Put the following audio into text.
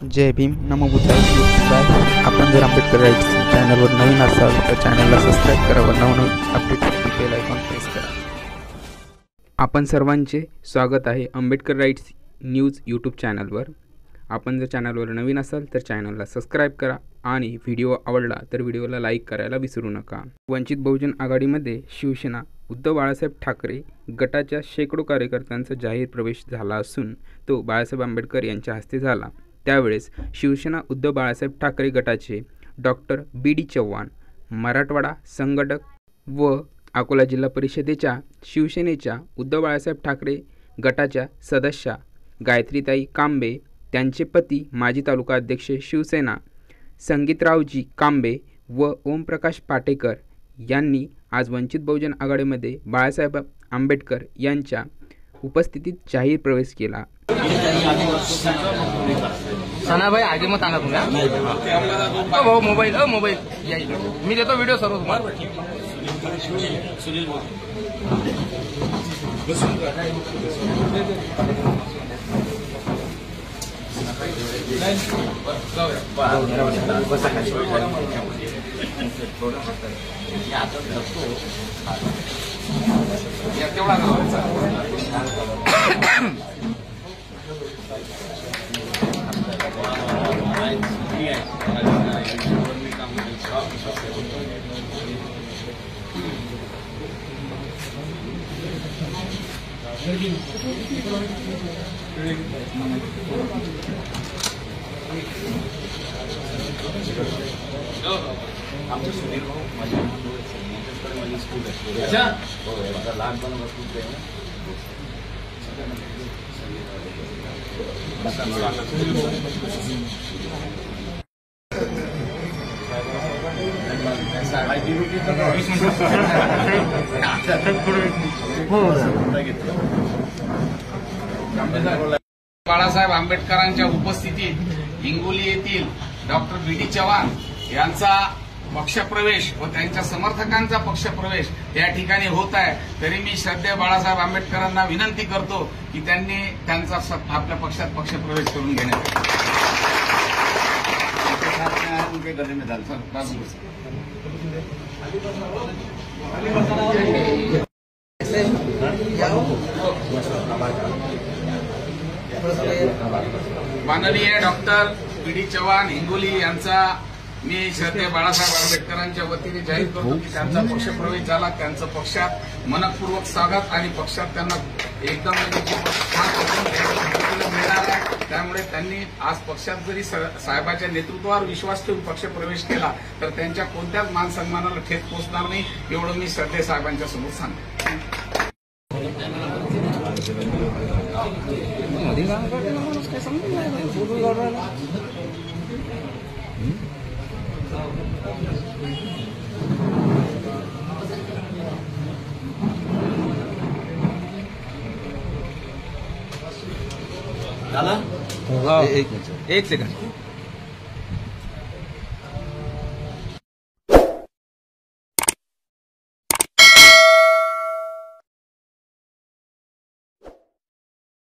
जय भीम, नमो बुद्धाय, शिवाय. आपण जर आंबेडकर राईट्स चॅनलवर नवीन असाल तर चॅनलला सबस्क्राईब करा व नवनवीन अपडेटसाठी बेल आयकॉन प्रेस करा. आपण सर्वांचे स्वागत आहे आंबेडकर राईट्स न्यूज यूट्यूब चॅनलवर. आपण जर चॅनलवर नवीन असाल तर चॅनलला सबस्क्राईब करा आणि व्हिडिओ आवडला तर व्हिडिओला लाईक करायला विसरू नका. वंचित बहुजन आघाडीमध्ये शिवसेना उद्धव बाळासाहेब ठाकरे गटाच्या शेकडो कार्यकर्त्यांचा जाहीर प्रवेश झाला असून तो बाळासाहेब आंबेडकर यांच्या हस्ते झाला. त्यावेळेस शिवसेना उद्धव बाळासाहेब ठाकरे गटाचे डॉक्टर बी.डी. चव्हाण, मराठवाडा संघटक व अकोला जिल्हा परिषदेच्या शिवसेनेच्या उद्धव बाळासाहेब ठाकरे गटाच्या सदस्या गायत्रीताई कांबे, त्यांचे पती माजी तालुका अध्यक्ष शिवसेना संगीतरावजी कांबे व ओमप्रकाश पाटेकर यांनी आज वंचित बहुजन आघाडीमध्ये बाळासाहेब आंबेडकर यांच्या उपस्थितीत जाहीर प्रवेश केला. सनाभाई आगे मत आना तुम्ही भाऊ मोबाईल या इकडे मी देतो व्हिडिओ सर्व तुम्हाला. सुनील आमचे सुनील भाऊ माझ्या यांच्याकडे माझी स्कूल आहे. माझा लहानपणापासून प्रेम बाळासाहेब आंबेडकरांच्या उपस्थितीत हिंगोली येथील डॉक्टर बी.डी. चव्हाण यांचा पक्षप्रवेश व त्यांच्या समर्थकांचा पक्षप्रवेश या ठिकाणी होत आहे. तरी मी श्रद्धेय बाळासाहेब आंबेडकरांना विनंती करतो की त्यांनी त्यांचा आपल्या पक्षात पक्षप्रवेश करून घेण्यात माननीय डॉक्टर बी.डी. चव्हाण हिंगोली यांचा मी श्रद्धेय बाळासाहेब आंबेडकरांच्या वतीने जाहीर करतो की त्यांचा पक्षप्रवेश झाला. त्यांचं पक्षात मनपूर्वक स्वागत आणि पक्षात त्यांना एकदम मिळणार आहे. त्यामुळे त्यांनी आज पक्षात जरी साहेबाच्या नेतृत्वावर विश्वास ठेवून पक्षप्रवेश केला तर त्यांच्या कोणत्याच मान सन्मानाला ठेच पोचणार नाही, एवढं मी श्रद्धेय साहेबांच्या समोर सांगतो. एक सेकंड